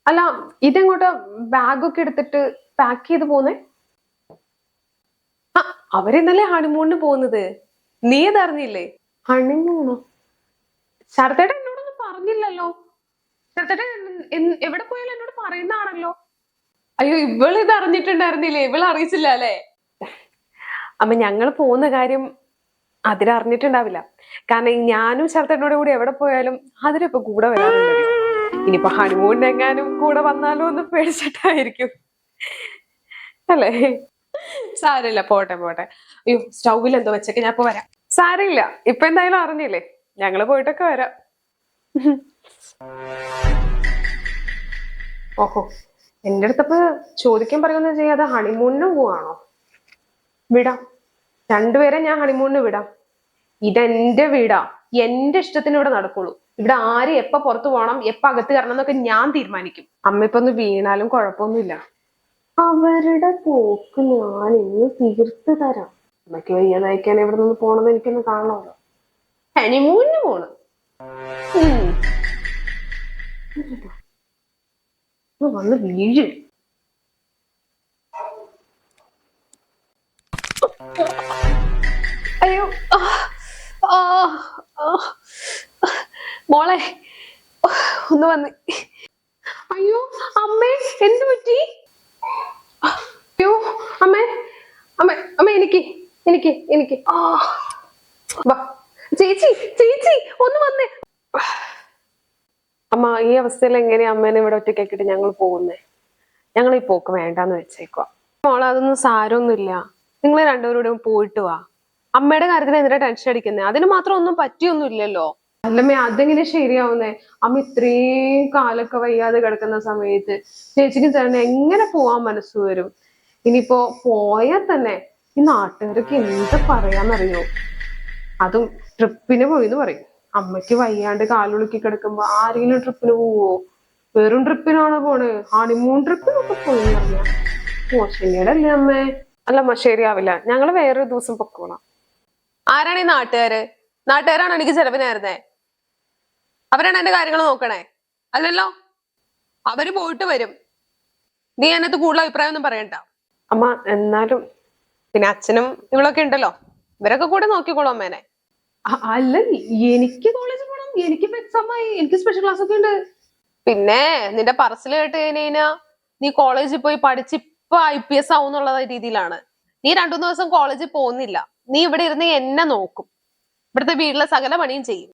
അല്ല ഇതെങ്ങോട്ട് ബാഗൊക്കെ എടുത്തിട്ട് പാക്ക് ചെയ്ത് പോന്നേ? ആ അവരെന്നല്ലേ ഹണിമൂണിന് പോകുന്നത്, നീ അതറിഞ്ഞില്ലേ? ഹണിമൂണോ? ശരത്തേട്ടൻ എന്നോടൊന്നും പറഞ്ഞില്ലല്ലോ. ശരത്തേട്ടൻ എവിടെ പോയാലും എന്നോട് പറയുന്നതാണല്ലോ. അയ്യോ ഇവള് ഇത് അറിഞ്ഞിട്ടുണ്ടായിരുന്നില്ലേ? ഇവള് അറിയിച്ചില്ല അല്ലെ? അമ്മ ഞങ്ങൾ പോകുന്ന കാര്യം അതിരറിഞ്ഞിട്ടുണ്ടാവില്ല. കാരണം ഞാനും ശരത്തേട്ടനോട് കൂടി എവിടെ പോയാലും അതിരിപ്പോ കൂടെ വരാറുണ്ടല്ലോ. ഇനിയിപ്പോ ഹണിമൂണിനെങ്ങാനും കൂടെ വന്നാലോ എന്ന് പേടിച്ചിട്ടായിരിക്കും അല്ലേ? സാരമില്ല, പോട്ടെ പോട്ടെ. അയ്യോ സ്റ്റൗവിൽ എന്തോ വെച്ചൊക്കെ ഞാൻ ഇപ്പൊ വരാം. സാരമില്ല, ഇപ്പൊ എന്തായാലും അറിഞ്ഞില്ലേ, ഞങ്ങള് പോയിട്ടൊക്കെ വരാം. ഓഹോ, എന്റെ അടുത്തപ്പോ ചോദിക്കാൻ പറയുന്ന ചെയ്യാതെ ഹണിമൂണിനും പോവാണോ? വിടാം, രണ്ടുപേരെ ഞാൻ ഹണിമൂണിന് വിടാം. ഇതെന്റെ വീടാ, എന്റെ ഇഷ്ടത്തിന് ഇവിടെ നടക്കുള്ളൂ. ഇവിടെ ആര് എപ്പ പുറത്തു പോകണം എപ്പ അകത്ത് കയറണം എന്നൊക്കെ ഞാൻ തീരുമാനിക്കും. അമ്മ ഇപ്പൊ ഒന്ന് വീണാലും കുഴപ്പമൊന്നുമില്ല. അവരുടെ പോക്ക് ഞാൻ ഇന്ന് തീർത്ത് തരാം. അമ്മയ്ക്ക് വയ്യാതായിക്കാൻ എവിടെ നിന്ന് പോണെന്ന് എനിക്കൊന്ന് കാണണമല്ലോ. ഹണിമൂണിന് പോണ്. വന്ന് വീഴ്. അയ്യോ മോളെ ഒന്ന് വന്ന്. അയ്യോ അമ്മേ എന്ത് പറ്റി? അയ്യോ അമ്മേ അമ്മ അമ്മ എനിക്ക് എനിക്ക് എനിക്ക് ചേച്ചി ചേച്ചി ഒന്ന് വന്നേ. അമ്മ ഈ അവസ്ഥയിൽ എങ്ങനെയാ അമ്മേനെ ഇവിടെ ഒറ്റയ്ക്കാക്കിട്ട് ഞങ്ങൾ പോകുന്നേ? ഞങ്ങൾ ഈ പോക്ക് വേണ്ടാന്ന് വെച്ചേക്കുക. മോളെ അതൊന്നും സാരമൊന്നുമില്ല, നിങ്ങൾ രണ്ടുപേരോടും പോയിട്ട് വാ. അമ്മയുടെ കാര്യത്തിന് എന്തിനാ ടെൻഷൻ അടിക്കുന്നേ? അതിന് മാത്രം ഒന്നും പറ്റിയൊന്നും ഇല്ലല്ലോ. അല്ലമ്മേ അതെങ്ങനെ ശരിയാവുന്നേ? അമ്മ ഇത്രയും കാലൊക്കെ വയ്യാതെ കിടക്കുന്ന സമയത്ത് ചേച്ചിക്ക് ചേട്ടന് എങ്ങനെ പോവാൻ മനസ്സ് വരും? ഇനിയിപ്പോ പോയാൽ തന്നെ ഈ നാട്ടുകാരൊക്കെ എന്ത് പറയാന്നറിയോ? അതും ട്രിപ്പിന് പോയിന്ന് പറയും. അമ്മയ്ക്ക് വയ്യാണ്ട് കാലുളുക്കി കിടക്കുമ്പോ ആരെങ്കിലും ട്രിപ്പിന് പോവോ? വെറും ട്രിപ്പിനാണോ പോണ്? ഹണിമൂൺ ട്രിപ്പിനൊക്കെ പോയി പറഞ്ഞ മോശനിയടല്ലേ അമ്മേ? അല്ലമ്മ ശരിയാവില്ല, ഞങ്ങള് വേറൊരു ദിവസം പൊക്കോളാം. ആരാണ് ഈ നാട്ടുകാര്? നാട്ടുകാരാണ് എനിക്ക് ചെലവിനായിരുന്നേ? അവരാണ് എന്റെ കാര്യങ്ങൾ നോക്കണേ അല്ലല്ലോ. അവര് പോയിട്ട് വരും, നീ അതിനകത്ത് കൂടുതൽ അഭിപ്രായം ഒന്നും പറയണ്ട. അമ്മ എന്നാലും പിന്നെ അച്ഛനും ഇവളൊക്കെ ഉണ്ടല്ലോ, ഇവരൊക്കെ കൂടെ നോക്കിക്കോളൂ അമ്മേനെ. അല്ല എനിക്ക് കോളേജിൽ പോകണം, എനിക്ക് എക്സാം ആയി, എനിക്ക് സ്പെഷ്യൽ ക്ലാസ് ഒക്കെ ഉണ്ട്. പിന്നെ നിന്റെ പറച്ചിൽ കേട്ട് കഴിഞ്ഞാ നീ കോളേജിൽ പോയി പഠിച്ചിപ്പോ IPS ആവുന്നുള്ള രീതിയിലാണ്. നീ 2-3 ദിവസം കോളേജിൽ പോകുന്നില്ല, നീ ഇവിടെ ഇരുന്ന് എന്നെ നോക്കും, ഇവിടുത്തെ വീട്ടിലെ സകല പണിയും ചെയ്യും.